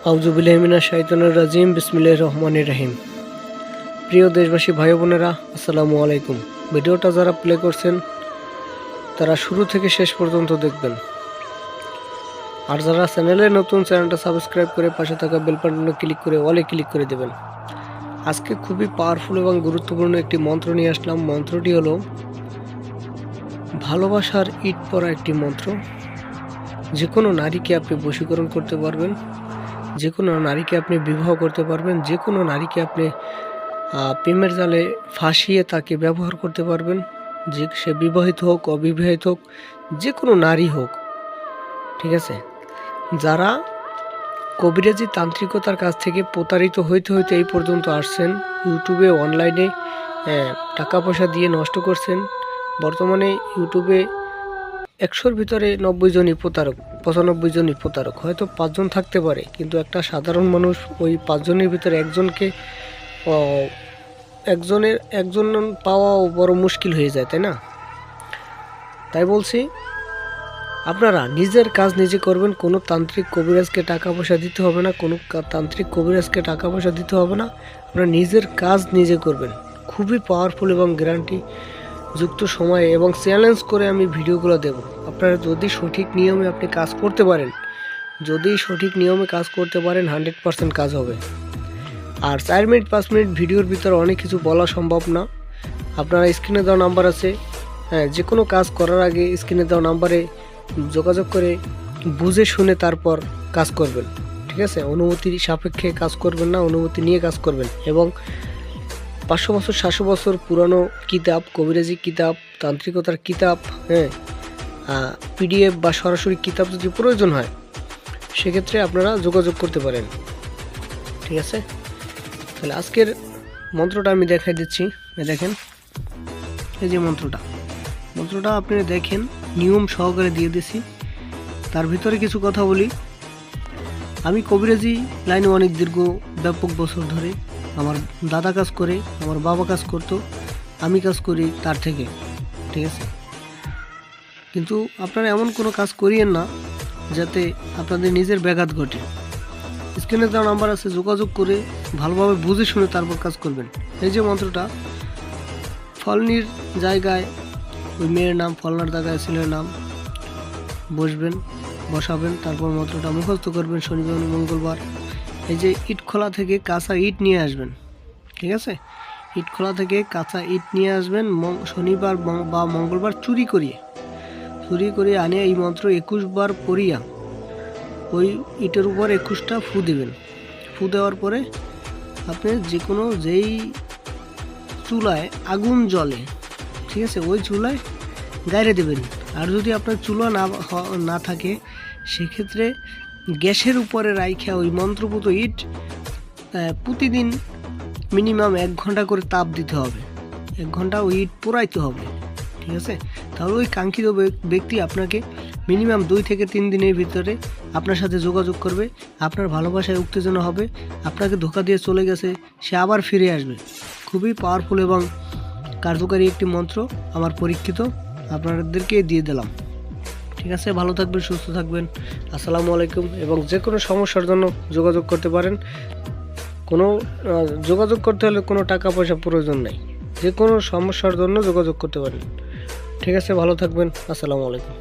আউযুবিল্লাহি মিনাশ শাইতানির রাজিম বিসমিল্লাহির রহমানির রহিম। প্রিয় দেশবাসী ভাই বোনেরা, আসসালামু আলাইকুম। ভিডিওটা যারা প্লে করছেন তারা শুরু থেকে শেষ পর্যন্ত দেখবেন, আর যারা চ্যানেলে নতুন, চ্যানেলটা সাবস্ক্রাইব করে পাশে থাকা বেল বাটনে ক্লিক করে অলে ক্লিক করে দেবেন। আজকে খুবই পাওয়ারফুল এবং গুরুত্বপূর্ণ একটি মন্ত্র নিয়ে আসলাম। মন্ত্রটি হলো ভালোবাসার ইট পড়া একটি মন্ত্র। যে কোনো নারীকে আপনি বশীকরণ করতে পারবেন, যে কোনো নারীকে আপনি বিবাহ করতে পারবেন, যে কোনো নারীকে আপনি প্রেমের জালে ফাঁসিয়ে তাকে ব্যবহার করতে পারবেন, যে সে বিবাহিত হোক অবিবাহিত হোক, যে কোনো নারী হোক, ঠিক আছে। যারা কবিরাজি তান্ত্রিকতার কাছ থেকে প্রতারিত হইতে হইতে এই পর্যন্ত আসছেন, ইউটিউবে অনলাইনে টাকা পয়সা দিয়ে নষ্ট করছেন, বর্তমানে ইউটিউবে 100-র ভিতরে 90 জনই প্রতারক, 95 জনই প্রতারক। হয়তো 5 জন থাকতে পারে, কিন্তু একটা সাধারণ মানুষ ওই 5 জনের ভিতরে একজন পাওয়াও বড় মুশকিল হয়ে যায়, তাই না? তাই বলছি, আপনারা নিজের কাজ নিজে করবেন। কোনো তান্ত্রিক কবিরাজকে টাকা পয়সা দিতে হবে না, কোনো তান্ত্রিক কবিরাজকে টাকা পয়সা দিতে হবে না। আপনারা নিজের কাজ নিজে করবেন। খুবই পাওয়ারফুল এবং গ্যারান্টি যুক্ত সময়ে এবং চ্যালেঞ্জ করে আমি ভিডিওগুলো দেব। আপনারা যদি সঠিক নিয়মে আপনি কাজ করতে পারেন, 100% কাজ হবে। আর 4 মিনিট 5 মিনিট ভিডিওর ভিতরে অনেক কিছু বলা সম্ভব না। আপনারা স্ক্রিনে দেওয়া নাম্বার আছে, যে কোনো কাজ করার আগে স্ক্রিনে দেওয়া নাম্বারে যোগাযোগ করে বুঝে শুনে তারপর কাজ করবেন, ঠিক আছে। অনুমতি সাপেক্ষে কাজ করবেন না, অনুমতি নিয়ে কাজ করবেন। এবং 500 বছর 700 বছর পুরানো কিতাব, কবিরাজি কিতাব, তান্ত্রিকতার কিতাব, পিডিএফ বা সরাসরি কিতাব যদি প্রয়োজন হয়, সেক্ষেত্রে আপনারা যোগাযোগ করতে পারেন, ঠিক আছে। তাহলে আজকের মন্ত্রটা আমি দেখাই দিচ্ছি। দেখেন, এই যে মন্ত্রটা আপনি দেখেন, নিয়ম সহকারে দিয়ে দিছি। তার ভিতরে কিছু কথা বলি। আমি কবিরাজি লাইনে অনেক ব্যাপক বছর ধরে, আমার দাদা কাজ করে, আমার বাবা কাজ করতো, আমি কাজ করি তার থেকে, ঠিক আছে। কিন্তু আপনারা এমন কোনো কাজ করিয়েন না যাতে আপনাদের নিজের ব্যাঘাত ঘটে। স্ক্রিনে দেওয়া নাম্বার আছে, যোগাযোগ করে ভালোভাবে বুঝে শুনে তারপর কাজ করবেন। এই যে মন্ত্রটা, ফলনির জায়গায় ওই মেয়ের নাম, ফলনার জায়গায় ছেলের নাম বসাবেন। তারপর মন্ত্রটা মুখস্থ করবেন শনিবার মঙ্গলবার। এই যে ইট খোলা থেকে কাঁচা ইট নিয়ে আসবেন, ঠিক আছে। ইট খোলা থেকে কাঁচা ইট নিয়ে আসবেন শনিবার বা মঙ্গলবার চুরি করিয়ে আনিয়ে এই মন্ত্র 21 বার পড়িয়া ওই ইটের উপর 21টা ফু দেবেন। ফু দেওয়ার পরে আপনি যেই চুলায় আগুন জ্বলে, ঠিক আছে, ওই চুলায় গাইরে দেবেন। আর যদি আপনার চুলা না থাকে, সেক্ষেত্রে গ্যাসের উপরে রাইখা ওই মন্ত্রপুত ইট প্রতিদিন মিনিমাম 1 ঘন্টা করে তাপ দিতে হবে। 1 ঘন্টা ওই ইট পোড়াইতে হবে, ঠিক আছে। তাহলে ওই কাঙ্ক্ষিত ব্যক্তি আপনাকে মিনিমাম 2 থেকে 3 দিনের ভিতরে আপনার সাথে যোগাযোগ করবে। আপনার ভালোবাসায় উত্তেজনা হবে, আপনাকে ধোঁকা দিয়ে চলে গেছে, সে আবার ফিরে আসবে। খুবই পাওয়ারফুল এবং কার্যকারী একটি মন্ত্র, আমার পরীক্ষিত, আপনাদেরকে দিয়ে দিলাম, ঠিক আছে। ভালো থাকবেন, সুস্থ থাকবেন। আসসালামু আলাইকুম। এবং যে কোনো সমস্যার জন্য যোগাযোগ করতে পারেন। যোগাযোগ করতে হলে কোনো টাকা পয়সা প্রয়োজন নেই, যে কোনো সমস্যার জন্য যোগাযোগ করতে পারেন, ঠিক আছে। ভালো থাকবেন। আসসালামু আলাইকুম।